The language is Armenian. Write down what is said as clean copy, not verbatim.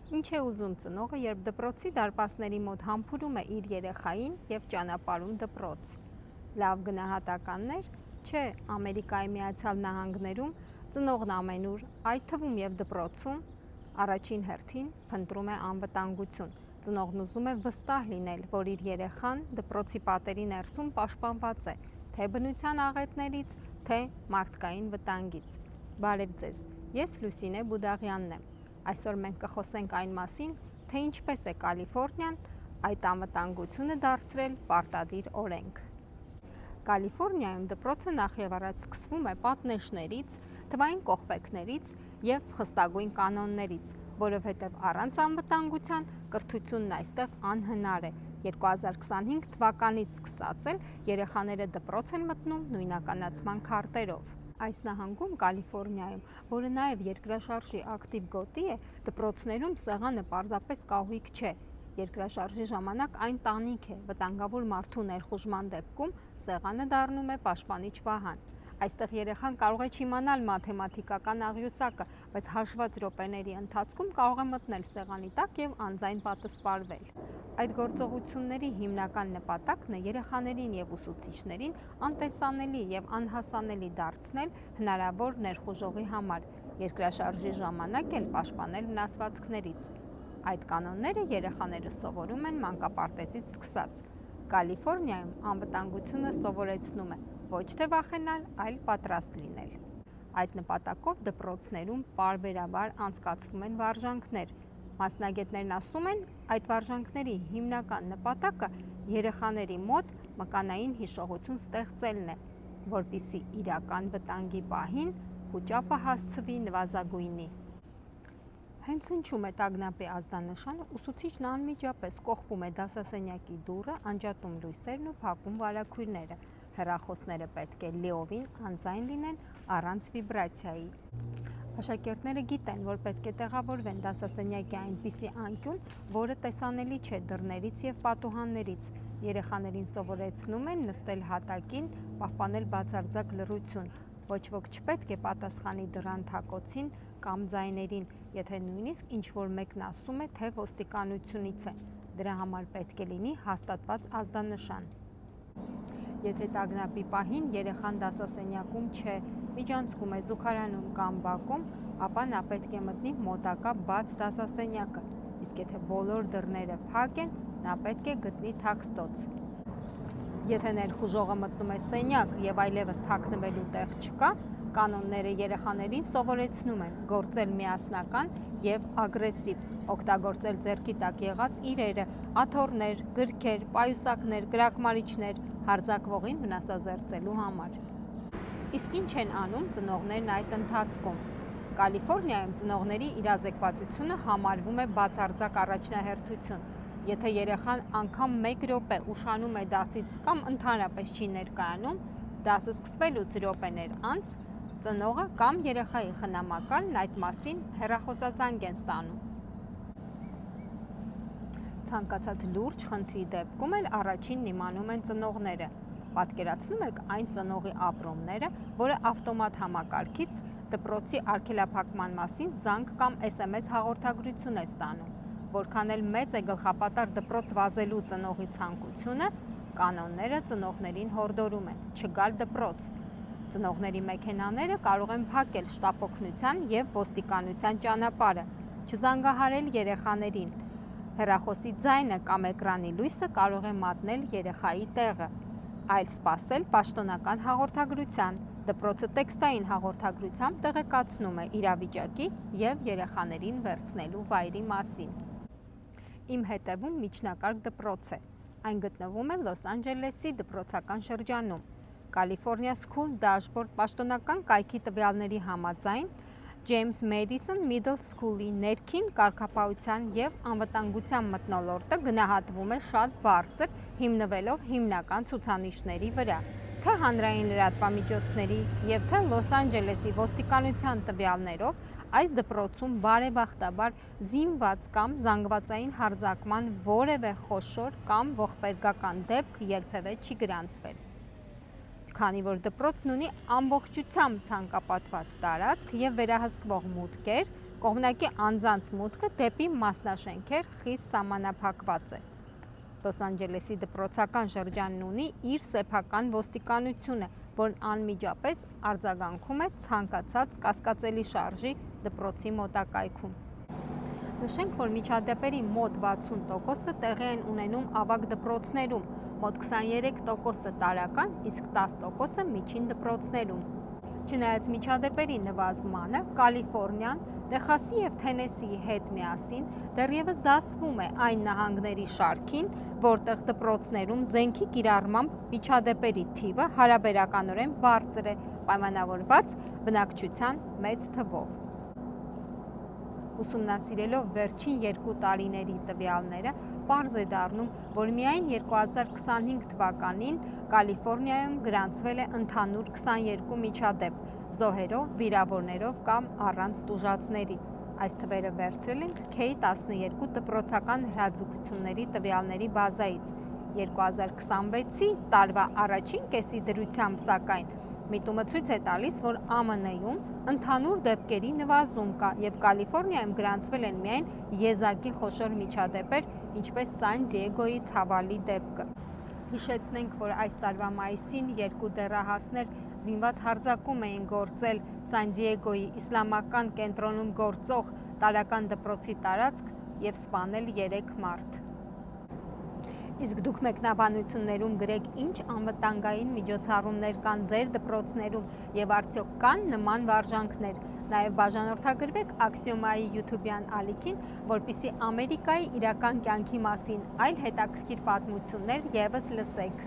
Ինչ է ուզում ծնողը, երբ դպրոցի դարպասների մոտ համբուրում է իր երեխային և ճանապարհում դպրոց։ Լավ գնահատականներ, չէ, Ամերիկայի Միացյալ Նահանգներում ծնողն ամենուր, այդ թվում և դպրոցում, առաջին հերթին փնտրում է անվտանգություն։ Ծնողն ուզում է վստահ լինել, որ իր երեխան դպրոցի պատերի ներսում պաշտպանված է, թե բնության աղետներից, թե մարդկային վտանգից։ Բարև ձեզ, ես Լուսինե Բուդաղյանն եմ։ Այսօր մենք կխոսենք այն մասին, թե ինչպես է Կալիֆորնիան այդ անվտանգությունը դարձրել պարտադիր օրենք։ Կալիֆորնիայում դպրոցը նախևառաջ սկսվում է պատնեշներից, թվային կողպեքներից և խստագույն կանոններից, որովհետև առանց անվտանգության կրթությունն այստեղ անհնար է։ 2025 թվականից սկսած էլ երեխաները դպրոց են մտնում նույնականացման քարտերով։ Այս նահանգում, Կալիֆորնիայում, որը նաև երկրաշարժի ակտիվ գոտի է, դպրոցներում սեղանը պարզապես կահույք չէ։ Երկրաշարժի ժամանակ այն տանիք է, վտանգավոր մարդու ներխուժման դեպքում սեղանը դառնում է պաշտպանիչ վահան։ Այստեղ երեխան կարող է չիմանալ մաթեմատիկական աղյուսակը, բայց հաշված րոպեների ընթացքում կարող է մտնել սեղանի տակ և անձայն պատսպարվել։ Այդ գործողությունների հիմնական նպատակն է երեխաներին և ուսուցիչներին անտեսանելի և անհասանելի դարձնել հնարավոր ներխուժողի համար, երկրաշարժի ժամանակ էլ պաշտպանել վնասվածքներից։ Այդ կանոնները երեխաները սովորում են մանկապարտեզից սկսած։ Կալիֆորնիայում անվտանգությունը սովորեցնում է ոչ թե վախենալ, այլ պատրաստ լինել։ Այդ նպատակով դպրոցներում պարբերաբար անցկացվում են վարժանքներ։ Մասնագետներն ասում են, այդ վարժանքների հիմնական նպատակը երեխաների մոտ մկանային հիշողություն ստեղծելն է, որպեսզի իրական վտանգի պահին խուճապը հասցվի նվազագույնի։ Հենց հնչում է տագնապի ազդանշանը, ուսուցիչն անմիջապես կողպում է դասասենյակի դուռը, անջատում լույսերն ու փակում վարագույրները։ Հեռախոսները պետք է լիովին անձայն լինեն, առանց վիբրացիայի։ Աշակերտները գիտեն, որ պետք է տեղավորվեն դասասենյակի այնպիսի անկյուն, որը տեսանելի չէ դռներից և պատուհաններից։ Երեխաներին սովորեցնում են նստել հատակին, պահպանել բացարձակ լռություն։ Ոչ ոք չպետք է պատասխանի դռան թակոցին կամ ձայներին, եթե նույնիսկ ինչ-որ մեկն ասում է, թե ոստիկանությունից է։ Դրա համար պետք է լինի հաստատված ազդանշան։ Եթե տագնապի պահին երեխան դասասենյակում չէ, միջանցքում է զուգարանում կամ բակում, ապա նա պետք է մտնի մոտակա բաց դասասենյակը, իսկ եթե բոլոր դռները փակ են, նա պետք է գտնի թաքստոց։ Եթե ներխուժողը մտնում է սենյակ և այլևս թաքնվելու տեղ չկա, կանոնները երեխաներին սովորեցնում են գործել միասնական և ագրեսիվ, օգտագործել ձեռքի տակ եղած իրերը, աթոռներ, գրքեր, պայուսակներ, կրակմարիչներ հարձակվողին վնասազերծելու համար։ Իսկ ինչ են անում ծնողներն այդ ընթացքում։ Կալիֆորնիայում ծնողների իրազեկվածությունը համարվում է բացարձակ առաջնահերթություն։ Եթե երեխան անգամ 1 րոպե ուշանում է դասից կամ ընդհանրապես չի ներկայանում, դասը սկսվելուց րոպեներ անց ծնողը կամ երեխայի խնամակալն այդ մասին հեռախոսազանգ են ստանում։ Ցանկացած լուրջ խնդրի դեպքում էլ առաջինն իմանում են ծնողները։ Պատկերացնում եք այն ծնողի ապրումները, որը ավտոմատ համակարգից դպրոցի արգելափակման մասին զանգ կամ SMS հաղորդագրություն է ստանում։ Որքան էլ մեծ է գլխապատար դպրոց վազելու ծնողի ցանկությունը, կանոնները ծնողներին հորդորում են չգալ դպրոց։ Ծնողների մեքենաները կարող են փակել շտապօգնության և ոստիկանության ճանապարհը, չզանգահարել երեխաներին։ Հեռախոսի ձայնը կամ էկրանի լույսը կարող է մատնել երեխայի տեղը, այլ սպասել պաշտոնական հաղորդագրության։ Դպրոցը տեքստային հաղորդագրությամբ տեղեկացնում է իրավիճակի և երեխաներին վերցնելու վայրի մասին։ Իմ հետևում միջնակարգ դպրոց է։ Այն գտնվում է Լոս Անջելեսի դպրոցական շրջանում։ California School Dashboard պաշտոնական կայքի տվյալների համաձայն James Madison Middle School-ի ներքին կարգապահության և անվտանգության մթնոլորտը գնահատվում է շատ բարձր, հիմնվելով հիմնական ցուցանիշների վրա, թե հանրային լրատվամիջոցների և թե Լոս Անջելեսի ոստիկանության տվյալներով, այս դպրոցում բարեբախտաբար զինված կամ զանգվածային հարձակման որևէ խոշոր կամ ողբերգական դեպք երբևէ չի գրանցվել։ Քանի որ դպրոցն ունի ամբողջությամբ ցանկապատված տարածք և վերահսկվող մուտքեր, կողմնակի անձանց մուտքը դեպի մասնաշենքեր խիստ սահմանափակված է։ Լոս Անջելեսի դպրոցական շրջանն ունի իր սեփական ոստիկանությունը, որն անմիջապես արձագանքում է ցանկացած կասկածելի շարժի դպրոցի մոտակայքում։ Նշենք, որ միջադեպերի մոտ 60%-ը տեղի են ունենում ավագ դպրոցներում, մոտ 23%-ը տարրական, իսկ 10%-ը միջին դպրոցներում։ Չնայած միջադեպերի նվազմանը, Կալիֆոռնիան, Տեխասի և Թենեսիի հետ միասին դեռևս դասվում է այն նահանգների շարքին, որտեղ դպրոցներում զենքի կիրառմամբ միջադեպերի թիվը հարաբերականորեն բարձր է, պայմանավորված բնակչության մեծ թվով։ Ուսումնասիրելով վերջին 2 տարիների տվյալները, պարզ է դառնում, որ միայն 2025 թվականին Կալիֆոռնիայում գրանցվել է ընդհանուր 22 միջադեպ, զոհերով, վիրավորներով կամ առանց տուժածների։ Այս թվերը վերցրել ենք K12 դպրոցական հրաձգությունների տվյալների բազայից։ 2026-ի տարվա առաջին կեսի դրությամբ, սակայն, միտումը ցույց է տալիս, որ ԱՄՆ-ում ընդհանուր դեպքերի նվազում կա և Կալիֆոռնիայում գրանցվել են միայն եզակի խոշոր միջադեպեր, ինչպես Սան Դիեգոյի ցավալի դեպքը։ Հիշեցնենք, որ այս տարվա մայիսին 2 դեռահասներ զինված հարձակում էին գործել Սան Դիեգոյի իսլամական կենտրոնում գործող տարրական դպրոցի տարածք և սպանել 3 մարդ։ Իսկ դուք մեկնաբանություններում գրեք, ինչ անվտանգային միջոցառումներ կան ձեր դպրոցներում և արդյոք կան նման վարժանքներ։ Նաև բաժանորդագրվեք Աքսիոմայի YouTube-յան ալիքին, որպեսզի Ամերիկայի իրական կյանքի մասին այլ հետաքրքիր պատմություններ ևս լսեք։